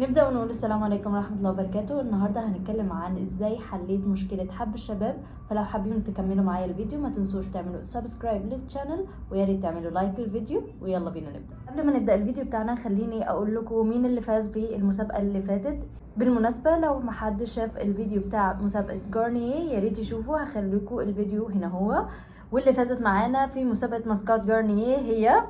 نبدأ ونقول السلام عليكم ورحمة الله وبركاته. النهاردة هنتكلم عن ازاي حليت مشكلة حب الشباب. فلو حابين تكملوا معايا الفيديو ما تنسوش تعملوا سبسكرايب للشانل ويا ريت تعملوا لايك للفيديو، ويلا بينا نبدأ. قبل ما نبدأ الفيديو بتاعنا خليني اقول لكم مين اللي فاز في المسابقة اللي فاتت. بالمناسبة لو ما حد شاف الفيديو بتاع مسابقة جارنيه يا ريت يشوفوا، هخليكم الفيديو هنا هو. واللي فازت معانا في مسابقة ماسكات جارنيه هي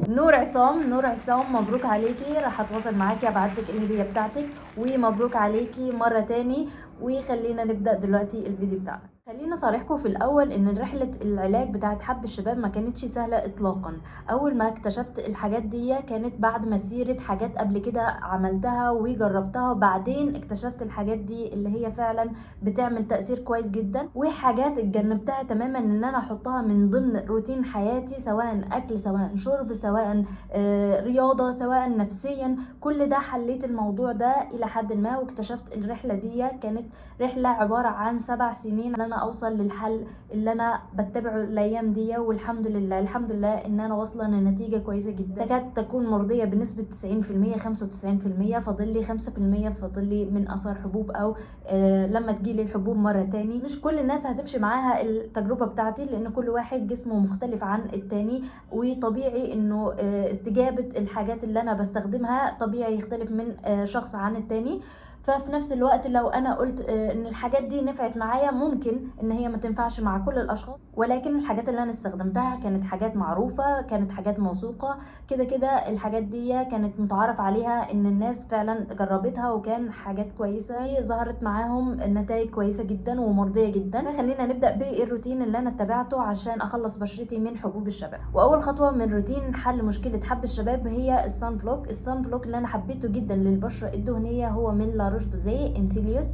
نور عصام. نور عصام مبروك عليكي، راح اتواصل معاكي ابعتلك الهديه بتاعتك، ومبروك عليكي مره تاني. وخلينا نبدا دلوقتي الفيديو بتاعنا. خلينا صارحكم في الاول ان رحله العلاج بتاعت حب الشباب ما كانتش سهله اطلاقا. اول ما اكتشفت الحاجات دي كانت بعد مسيره حاجات قبل كده عملتها وجربتها، وبعدين اكتشفت الحاجات دي اللي هي فعلا بتعمل تاثير كويس جدا، وحاجات اتجنبتها تماما ان انا احطها من ضمن روتين حياتي، سواء اكل سواء شرب سواء رياضه سواء نفسيا. كل ده حليت الموضوع ده الى حد ما، واكتشفت الرحله دي كانت رحله عباره عن 7 سنين ان انا اوصل للحل اللي انا بتبعه الايام دي. والحمد لله الحمد لله ان انا واصله لنتيجه كويسه جدا تكاد تكون مرضيه بنسبه 90%. 95% فاضل لي 5% فاضل لي من اثار حبوب، او لما تجيلي الحبوب مره تاني. مش كل الناس هتمشي معاها التجربه بتاعتي لان كل واحد جسمه مختلف عن التاني، وطبيعي انه استجابه الحاجات اللي انا بستخدمها طبيعي يختلف من شخص عن التاني. ففي نفس الوقت لو انا قلت ان الحاجات دي نفعت معايا، ممكن ان هي ما تنفعش مع كل الاشخاص، ولكن الحاجات اللي انا استخدمتها كانت حاجات معروفة، كانت حاجات موثوقة. كده كده الحاجات دي كانت متعارف عليها ان الناس فعلا جربتها وكان حاجات كويسة ظهرت معاهم نتائج كويسة جدا ومرضية جدا. فخلينا نبدأ بالروتين اللي انا اتبعته عشان اخلص بشرتي من حبوب الشباب. واول خطوة من روتين حل مشكلة حب الشباب هي الصن بلوك. الصن بلوك اللي انا حبيته جدا للبشرة الدهنية هو من لا روش بوزيه انتيليوس.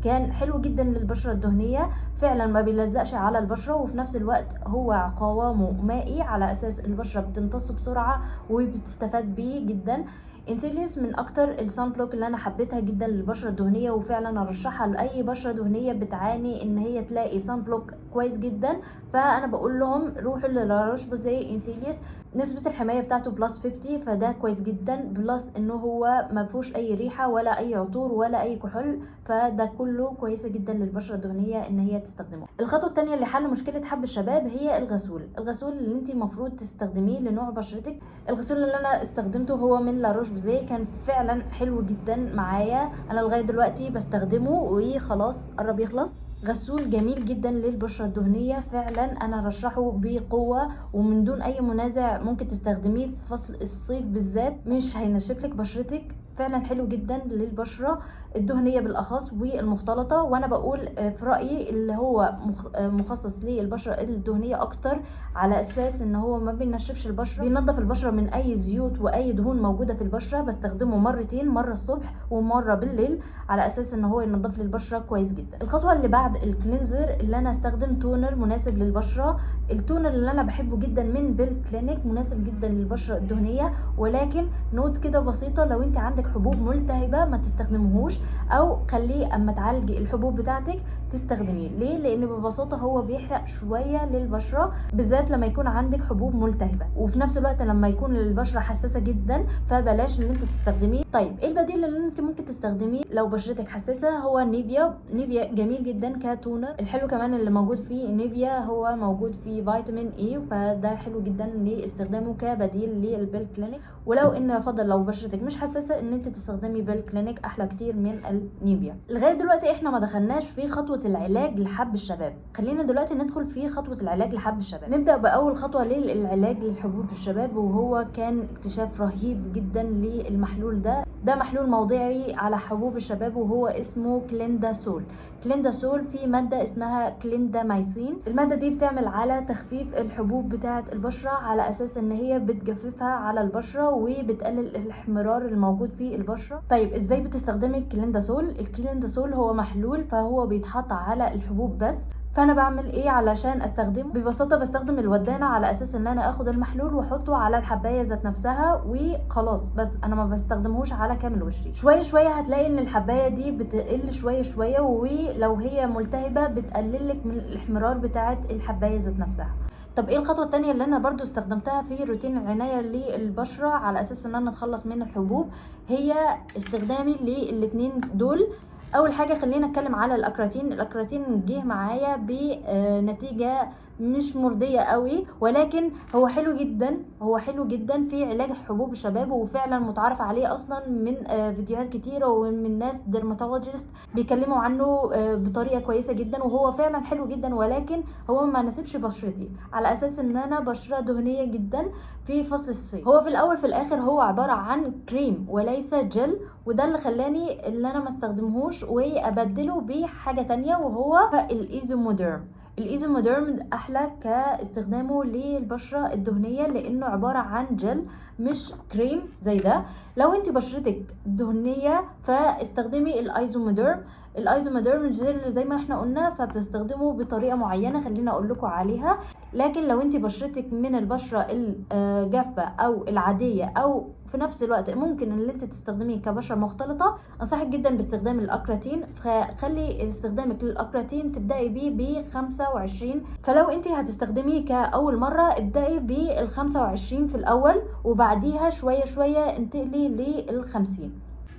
كان حلو جدا للبشره الدهنيه، فعلا ما بيلزقش على البشره، وفي نفس الوقت هو قوامه مائي على اساس البشره بتمتص بسرعه وبتستفاد بيه جدا. انثيليوس من اكتر الصن بلوك اللي انا حبيتها جدا للبشره الدهنيه، وفعلا ارشحها لاي بشره دهنيه بتعاني ان هي تلاقي صن بلوك كويس جدا. فانا بقول لهم روحوا للاروش بوزيه انثيليوس. نسبه الحمايه بتاعته بلس 50، فده كويس جدا، بلس انه هو ما فيهوش اي ريحه ولا اي عطور ولا اي كحول، فده كله كويسه جدا للبشره الدهنيه ان هي تستخدمه. الخطوه الثانيه لحل مشكله حب الشباب هي الغسول. الغسول اللي انت المفروض تستخدميه لنوع بشرتك. الغسول اللي انا استخدمته هو من لا روش بوزيه، كان فعلا حلو جدا معايا، انا لغايه دلوقتي بستخدمه وخلاص قرب يخلص. غسول جميل جدا للبشره الدهنيه، فعلا انا رشحه بقوه ومن دون اي منازع. ممكن تستخدميه في فصل الصيف بالذات، مش هينشف لك بشرتك، فعلا حلو جدا للبشره الدهنيه بالاخص والمختلطه. وانا بقول في رايي اللي هو مخصص للبشره الدهنيه اكتر، على اساس ان هو ما بينشفش البشره، بينظف البشره من اي زيوت واي دهون موجوده في البشره. بستخدمه مرتين، مره الصبح ومره بالليل، على اساس ان هو ينظف لي البشره كويس جدا. الخطوه اللي بعد الكلينزر اللي انا استخدم تونر مناسب للبشره. التونر اللي انا بحبه جدا من بالكلينيك مناسب جدا للبشره الدهنيه، ولكن نوت كده بسيطه، لو انت عندك حبوب ملتهبه ما تستخدمهوش، او خليه اما تعالجي الحبوب بتاعتك تستخدميه. ليه؟ لان ببساطه هو بيحرق شويه للبشره، بالذات لما يكون عندك حبوب ملتهبه، وفي نفس الوقت لما يكون البشره حساسه جدا فبلاش ان انت تستخدميه. طيب ايه البديل اللي انت ممكن تستخدميه لو بشرتك حساسه؟ هو نيفيا. نيفيا جميل جدا كتونر. الحلو كمان اللي موجود في نيفيا هو موجود فيه فيتامين اي، فده حلو جدا لاستخدامه كبديل للبالكلينيك. ولو ان افضل لو بشرتك مش حساسه ان انت تستخدمي بالكلينيك، احلى كتير من النيفيا. لغايه دلوقتي احنا ما دخلناش في خطوه العلاج لحب الشباب، خلينا دلوقتي ندخل في خطوه العلاج لحب الشباب. نبدا باول خطوه للعلاج لحبوب الشباب، وهو كان اكتشاف رهيب جدا للمحلول ده. ده محلول موضعي على حبوب الشباب وهو اسمه كلينداسول. كلينداسول فيه ماده اسمها كليندامايسين. الماده دي بتعمل على تخفيف الحبوب بتاعه البشره، على اساس ان هي بتجففها على البشره وبتقلل الاحمرار الموجود في البشره. طيب ازاي بتستخدمي الكلينداسول؟ الكلينداسول هو محلول، فهو بيتحط على الحبوب بس. فانا بعمل ايه علشان استخدمه؟ ببساطه بستخدم الودانه، على اساس ان انا اخد المحلول واحطه على الحبايه ذات نفسها وخلاص، بس انا ما بستخدمهوش على كامل وشي. شويه شويه هتلاقي ان الحبايه دي بتقل شويه شويه، ولو هي ملتهبه بتقلل لك من الاحمرار بتاعه الحبايه ذات نفسها. طب ايه الخطوه التانية اللي انا برضو استخدمتها في روتين العنايه للبشره على اساس ان انا اتخلص من الحبوب؟ هي استخدامي للاتنين دول. اول حاجه خلينا نتكلم على الاكراتين جه معايا بنتيجه مش مرضيه قوي، ولكن هو حلو جدا، هو حلو جدا في علاج حبوب الشباب، وفعلا متعارف عليه اصلا من فيديوهات كتيره ومن ناس ديرماتولوجيست بيتكلموا عنه بطريقه كويسه جدا، وهو فعلا حلو جدا. ولكن هو ما ناسبش بشرتي على اساس ان انا بشره دهنيه جدا في فصل الصيف. هو في الاول في الاخر هو عباره عن كريم وليس جل، وده اللي خلاني اللي انا ما استخدمهوش وابدله بحاجه تانية، وهو الايزوموديرم. الايزوموديرم احلى كاستخدامه للبشره الدهنيه لانه عباره عن جل مش كريم زي ده. لو انت بشرتك دهنيه فاستخدمي الايزوموديرم. الايزوموديرم جل زي ما احنا قلنا فبستخدمه بطريقه معينه خلينا اقول لكم عليها. لكن لو انت بشرتك من البشره الجافه او العاديه او في نفس الوقت ممكن ان انت تستخدميه كبشره مختلطه، انصحك جدا باستخدام الاكراتين. فخلي استخدامك للاكراتين تبداي بيه ب 25. فلو انت هتستخدميه كاول مره ابداي بال 25 في الاول، وبعديها شويه شويه انتقلي لل 50.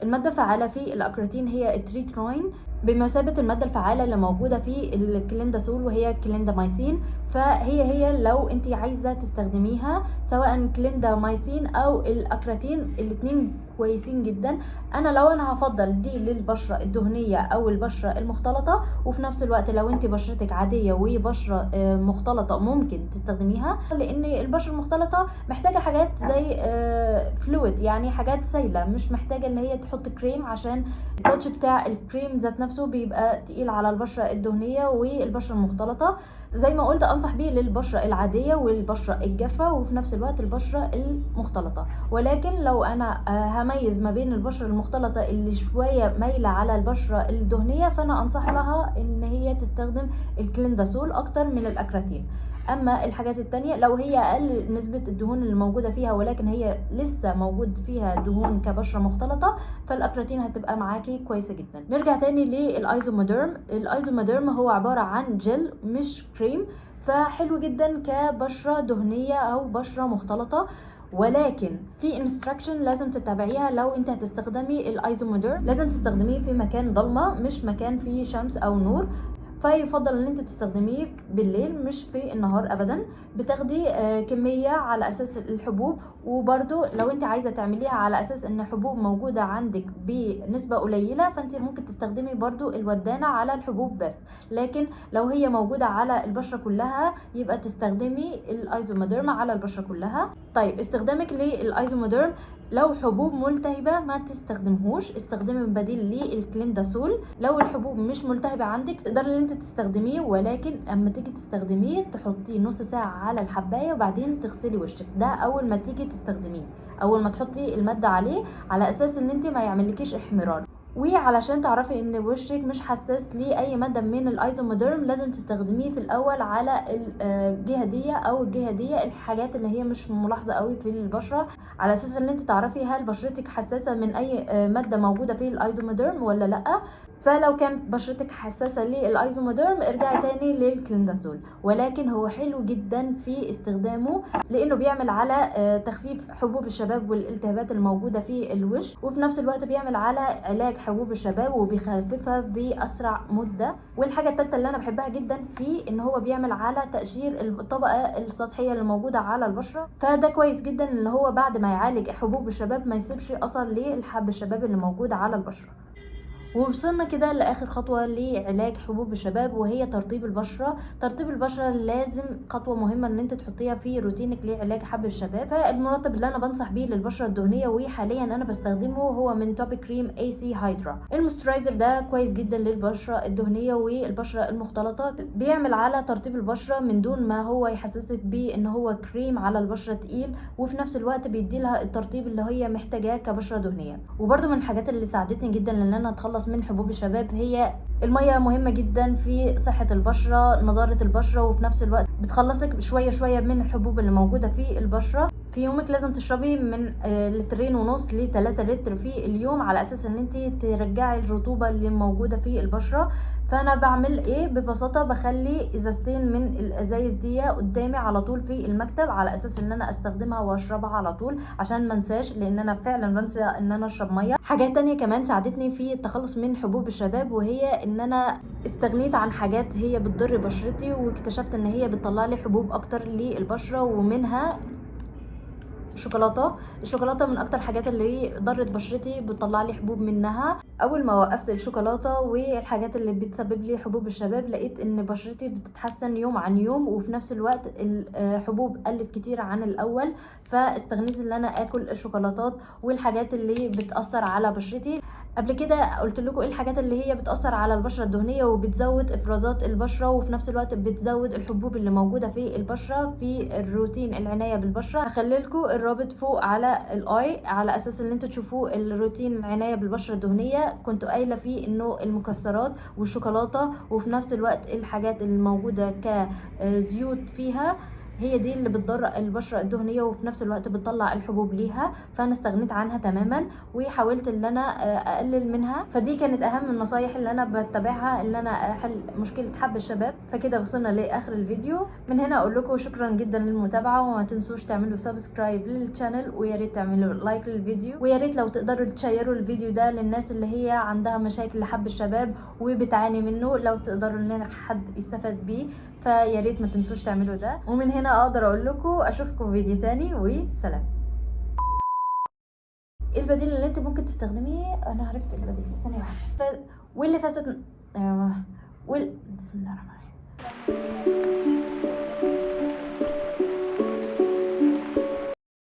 الماده الفعاله في الاكراتين هي التريتروين بمثابه الماده الفعاله اللي موجوده في الكليندازول وهي كليندامايسين. فهي لو انت عايزه تستخدميها سواء كليندامايسين او الاكراتين الاثنين كويسين جدا. انا هفضل دي للبشره الدهنيه او البشره المختلطه، وفي نفس الوقت لو انت بشرتك عاديه وبشره مختلطه ممكن تستخدميها، لان البشره المختلطه محتاجه حاجات زي فلويد، يعني حاجات سايله، مش محتاجه ان هي تحط كريم عشان التاتش بتاع الكريم ذات نفسه بيبقى تقيل على البشره الدهنيه والبشره المختلطه. زي ما قلت انصح بيه للبشره العاديه والبشره الجافه وفي نفس الوقت البشره المختلطه. ولكن لو انا هميز ما بين البشره المختلطه اللي شويه مايله على البشره الدهنيه فانا انصح لها ان هي تستخدم الكليندازول اكتر من الاكراتين. اما الحاجات التانية لو هي اقل نسبة الدهون اللي موجودة فيها ولكن هي لسه موجود فيها دهون كبشرة مختلطة فالاكراتين هتبقى معاكي كويسة جدا. نرجع تاني للايزوموديرم. الايزوموديرم هو عبارة عن جل مش كريم، فحلو جدا كبشرة دهنية او بشرة مختلطة. ولكن في انستراكشن لازم تتبعيها لو انت هتستخدمي الايزوموديرم. لازم تستخدميه في مكان ضلمة مش مكان فيه شمس او نور، فيفضل ان انت تستخدميه بالليل مش في النهار ابدا. بتاخدي كميه على اساس الحبوب، وبرده لو انت عايزه تعمليها على اساس ان حبوب موجوده عندك بنسبه قليله فانت ممكن تستخدمي برده الودانه على الحبوب بس. لكن لو هي موجوده على البشره كلها يبقى تستخدمي الايزوموديرم على البشره كلها. طيب استخدامك للايزوموديرم لو حبوب ملتهبه ما تستخدمهوش، استخدمي بديل للكليندازول. لو الحبوب مش ملتهبه عندك تقدري ان انت تستخدميه، ولكن اما تيجي تستخدميه تحطيه نص ساعه على الحبايه وبعدين تغسلي وشك. ده اول ما تيجي تستخدميه، اول ما تحطي الماده عليه على اساس ان انت ما يعملكيش احمرار. وعلشان تعرفي ان وشك مش حساس لاي ماده من الايزوموديرم لازم تستخدميه في الاول على الجهه دي او الجهه دي، الحاجات اللي هي مش ملاحظه قوي في البشره، على اساس ان انت تعرفي هل بشرتك حساسه من اي ماده موجوده في الايزوموديرم ولا لا. فلو كانت بشرتك حساسه للايزوموديرم ارجعي تاني للكليندازول. ولكن هو حلو جدا في استخدامه لانه بيعمل على تخفيف حبوب الشباب والالتهابات الموجوده في الوش، وفي نفس الوقت بيعمل على علاج حبوب الشباب وبيخففها باسرع مده. والحاجه الثالثه اللي انا بحبها جدا فيه ان هو بيعمل على تقشير الطبقه السطحيه اللي موجوده على البشره. فده كويس جدا ان هو بعد ما يعالج حبوب الشباب ما يسيبش اثر للحب الشباب اللي موجود على البشره. ووصلنا كده لاخر خطوه لعلاج حبوب الشباب وهي ترطيب البشره. ترطيب البشره لازم خطوه مهمه ان انت تحطيها في روتينك لعلاج حب الشباب. فالمرطب اللي انا بنصح بيه للبشره الدهنيه وحاليا انا بستخدمه هو من توبي كريم اي سي هايدرا. الموسترايزر ده كويس جدا للبشره الدهنيه والبشره المختلطه، بيعمل على ترطيب البشره من دون ما هو يحسسك بان هو كريم على البشره تقيل، وفي نفس الوقت بيدي لها الترطيب اللي هي محتاجاه كبشره دهنيه. وبرده من الحاجات اللي ساعدتني جدا ان انا اتخلص من حبوب الشباب هي المية. مهمة جدا في صحة البشرة، نضارة البشرة، وفي نفس الوقت بتخلصك شوية شوية من الحبوب اللي موجودة في البشرة. في يومك لازم تشربي من 2.5 لتر ل3 لتر في اليوم، على اساس ان انت ترجعي الرطوبة اللي موجودة في البشرة. فانا بعمل ايه؟ ببساطة بخلي ازازتين من الازايز دي قدامي على طول في المكتب، على اساس ان انا استخدمها واشربها على طول عشان ما انساش، لان انا فعلا بنسى ان انا اشرب ميه. حاجات تانية كمان ساعدتني في التخلص من حبوب الشباب، وهي ان انا استغنيت عن حاجات هي بتضر بشرتي، واكتشفت ان هي بتطلع لي حبوب اكتر للبشرة، ومنها الشوكولاته من اكتر حاجات اللي ضرت بشرتي، بتطلع لي حبوب منها. اول ما وقفت الشوكولاته والحاجات اللي بتسبب لي حبوب الشباب، لقيت ان بشرتي بتتحسن يوم عن يوم، وفي نفس الوقت الحبوب قلت كتير عن الاول. فاستغنيت ان انا اكل الشوكولاتات والحاجات اللي بتاثر على بشرتي. قبل كده قلت لكم ايه الحاجات اللي هي بتاثر على البشره الدهنيه وبتزود افرازات البشره، وفي نفس الوقت بتزود الحبوب اللي موجوده في البشره. في الروتين العنايه بالبشره هخلي لكم الرابط فوق على الاي، على اساس ان انتوا تشوفوا الروتين العنايه بالبشره الدهنيه. كنت قايله فيه انه المكسرات والشوكولاته، وفي نفس الوقت الحاجات الموجوده كزيوت فيها هي دي اللي بتضر البشره الدهنيه، وفي نفس الوقت بتطلع الحبوب ليها. فانا استغنيت عنها تماما وحاولت ان انا اقلل منها. فدي كانت اهم النصايح اللي انا بتبعها ان انا احل مشكله حب الشباب. فكده وصلنا لاخر الفيديو. من هنا اقول لكم شكرا جدا للمتابعه، وما تنسوش تعملوا سبسكرايب للشانل، ويا ريت تعملوا لايك للفيديو، ويا ريت لو تقدروا تشيروا الفيديو ده للناس اللي هي عندها مشاكل لحب الشباب وبتعاني منه، لو تقدروا ان حد يستفاد بيه. فيا ريت ما تنسوش تعملوا ده. ومن هنا اقدر اقول لكم اشوفكم في فيديو تاني، وسلام. ايه البديل اللي انت ممكن تستخدميه؟ انا عرفت البديل، ثانيه واحده. واللي فست بسم الله الرحمن الرحيم.